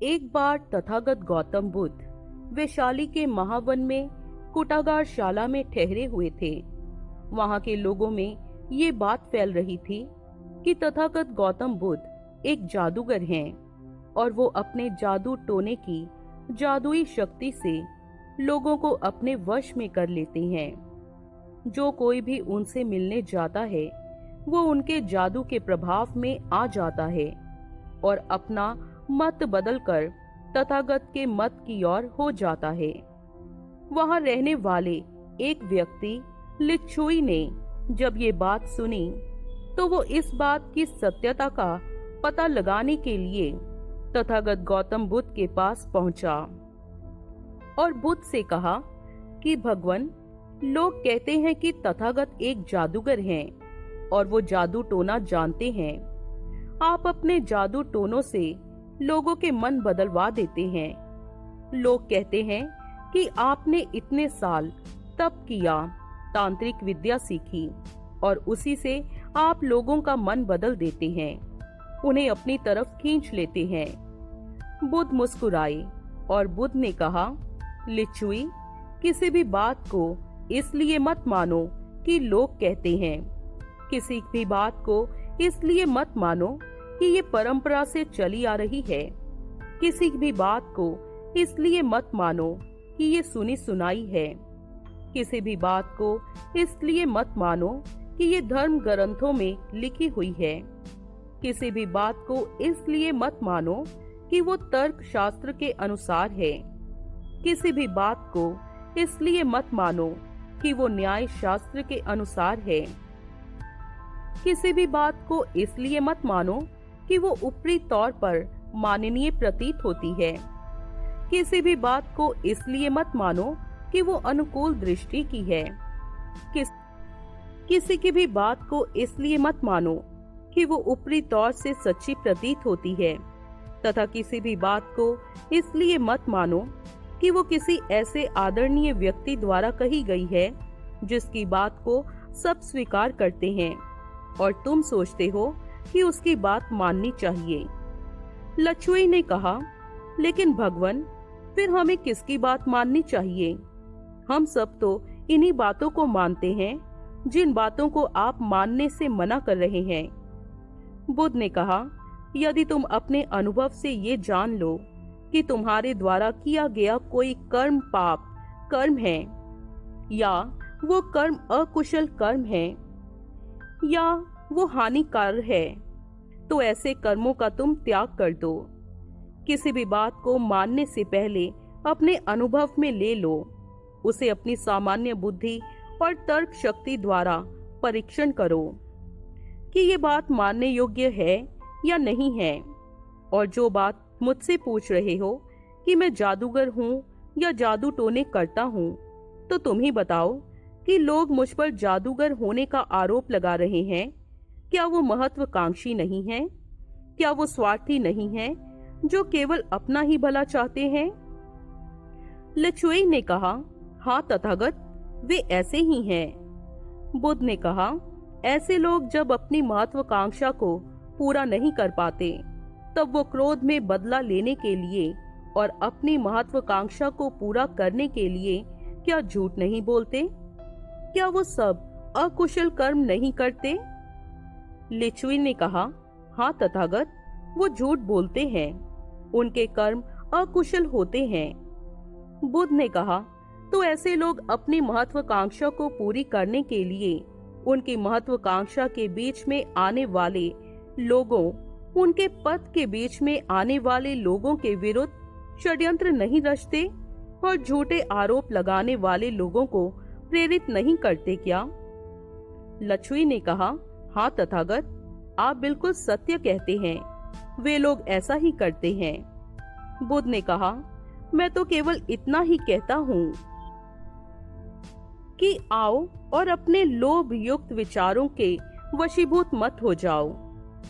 एक बार तथागत गौतम बुद्ध वैशाली के महावन में कुटागार शाला में ठहरे हुए थे। वहां के लोगों में ये बात फैल रही थी कि तथागत गौतम बुद्ध एक जादूगर हैं और वो अपने जादू टोने की जादुई शक्ति से लोगों को अपने वश में कर लेते हैं। जो कोई भी उनसे मिलने जाता है वो उनके जादू के प्रभाव में आ जाता है और अपना मत बदलकर तथागत के मत की ओर हो जाता है। वहां रहने वाले एक व्यक्ति लिच्छुई ने जब ये बात सुनी तो वो इस बात की सत्यता का पता लगाने के लिए तथागत गौतम बुद्ध के पास पहुंचा और बुद्ध से कहा कि भगवान, लोग कहते हैं कि तथागत एक जादूगर हैं और वो जादू टोना जानते हैं। आप अपने जादू टोनों से लोगों के मन बदलवा देते हैं। लोग कहते हैं कि आपने इतने साल तप किया, तांत्रिक विद्या सीखी और उसी से आप लोगों का मन बदल देते हैं, उन्हें अपनी तरफ खींच लेते हैं। बुद्ध मुस्कुराए और बुद्ध ने कहा, लिच्छुई, किसी भी बात को इसलिए मत मानो कि लोग कहते हैं। किसी भी बात को इसलिए मत मानो कि ये परंपरा से चली आ रही है। किसी भी बात को इसलिए मत मानो कि ये सुनी सुनाई है। किसी भी बात को इसलिए मत मानो कि ये धर्म ग्रंथों में लिखी हुई है। किसी भी बात को इसलिए मत मानो कि वो तर्क शास्त्र के अनुसार है। किसी भी बात को इसलिए मत मानो कि वो न्याय शास्त्र के अनुसार है। किसी भी बात को इसलिए मत मानो कि वो ऊपरी तौर पर माननीय प्रतीत होती है। किसी भी बात को इसलिए मत मानो कि वो अनुकूल दृष्टि की है। किसी की भी बात को इसलिए मत मानो कि वो ऊपरी तौर से सच्ची प्रतीत होती है, तथा किसी भी बात को इसलिए मत मानो कि वो किसी ऐसे आदरणीय व्यक्ति द्वारा कही गई है जिसकी बात को सब स्वीकार करते हैं और तुम सोचते हो कि उसकी बात माननी चाहिए। लच्छुई ने कहा, लेकिन भगवान, फिर हमें किसकी बात माननी चाहिए? हम सब तो इन्हीं बातों को मानते हैं जिन बातों को आप मानने से मना कर रहे हैं। बुद्ध ने कहा, यदि तुम अपने अनुभव से ये जान लो कि तुम्हारे द्वारा किया गया कोई कर्म पाप कर्म है, या वो कर्म अकुशल कर्म है, या वो हानिकारक है, तो ऐसे कर्मों का तुम त्याग कर दो। किसी भी बात को मानने से पहले अपने अनुभव में ले लो, उसे अपनी सामान्य बुद्धि और तर्क शक्ति द्वारा परीक्षण करो कि ये बात मानने योग्य है या नहीं है। और जो बात मुझसे पूछ रहे हो कि मैं जादूगर हूँ या जादू टोने करता हूँ, तो तुम ही बताओ कि लोग मुझ पर जादूगर होने का आरोप लगा रहे हैं, क्या वो महत्वाकांक्षी नहीं है? क्या वो स्वार्थी नहीं है जो केवल अपना ही भला चाहते हैं? लिच्छुई ने कहा, हाँ तथागत, वे ऐसे ही हैं। बुद्ध ने कहा, ऐसे लोग जब अपनी महत्वाकांक्षा को पूरा नहीं कर पाते तब वो क्रोध में बदला लेने के लिए और अपनी महत्वाकांक्षा को पूरा करने के लिए क्या झूठ नहीं बोलते? क्या वो सब अकुशल कर्म नहीं करते? लिच्छुई ने कहा, हाँ तथागत, वो झूठ बोलते हैं, उनके कर्म अकुशल होते हैं। बुद्ध ने कहा, तो ऐसे लोग अपनी महत्वाकांक्षा को पूरी करने के लिए उनकी महत्वाकांक्षा के बीच में आने वाले लोगों, उनके पथ के बीच में आने वाले लोगों के विरुद्ध षड्यंत्र नहीं रचते और झूठे आरोप लगाने वाले लोगों को प्रेरित नहीं करते क्या? लच्छुई ने कहा, हाँ तथागत, आप बिल्कुल सत्य कहते हैं, वे लोग ऐसा ही करते हैं। बुद्ध ने कहा, मैं तो केवल इतना ही कहता हूँ कि आओ और अपने लोभ युक्त विचारों के वशीभूत मत हो जाओ।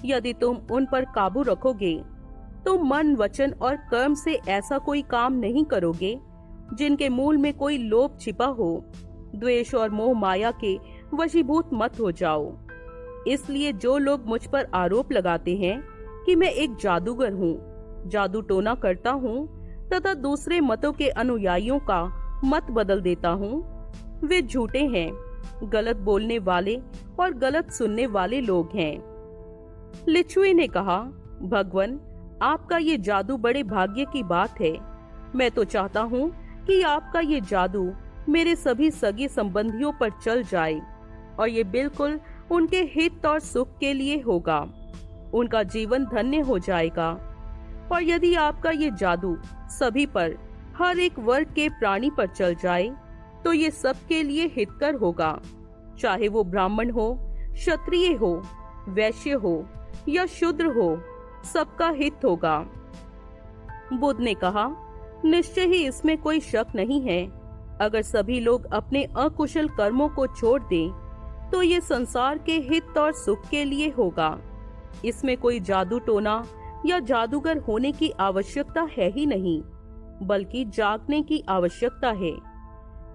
यदि तुम उन पर काबू रखोगे तो मन, वचन और कर्म से ऐसा कोई काम नहीं करोगे जिनके मूल में कोई लोभ छिपा हो। द्वेष और मोह माया के वशीभूत मत हो जाओ। इसलिए जो लोग मुझ पर आरोप लगाते हैं कि मैं एक जादूगर हूँ जादू टोना करता हूँ तथा दूसरे मतों के अनुयायियों का मत बदल देता हूँ, वे झूठे हैं, गलत बोलने वाले और गलत सुनने वाले लोग हैं। लिच्छवी ने कहा, भगवान, आपका ये जादू बड़े भाग्य की बात है। मैं तो चाहता हूँ कि आपका ये जादू मेरे सभी सगे संबंधियों पर चल जाए और ये बिल्कुल उनके हित और सुख के लिए होगा। उनका जीवन धन्य हो जाएगा। और यदि आपका ये जादू सभी पर, हर एक वर्ग के प्राणी पर चल जाए तो ये सबके लिए हितकर होगा, चाहे वो ब्राह्मण हो, क्षत्रिय हो, वैश्य हो या शूद्र हो, सबका हित होगा। बुद्ध ने कहा, निश्चय ही इसमें कोई शक नहीं है। अगर सभी लोग अपने अकुशल कर्मों को छोड़ दें तो ये संसार के हित और सुख के लिए होगा। इसमें कोई जादू टोना या जादूगर होने की आवश्यकता है ही नहीं, बल्कि जागने की आवश्यकता है।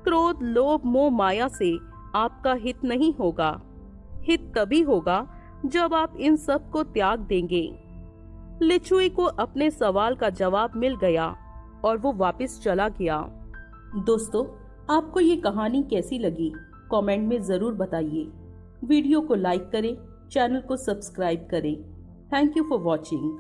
क्रोध, लोभ, मोह, माया से आपका हित नहीं होगा। हित तभी होगा जब आप इन सब को त्याग देंगे। लिच्छवी को अपने सवाल का जवाब मिल गया और वो वापस चला गया। दोस्तों, आपको ये कहानी कैसी लगी? कमेंट में जरूर बताइए। वीडियो को लाइक करें, चैनल को सब्सक्राइब करें। Thank you for watching.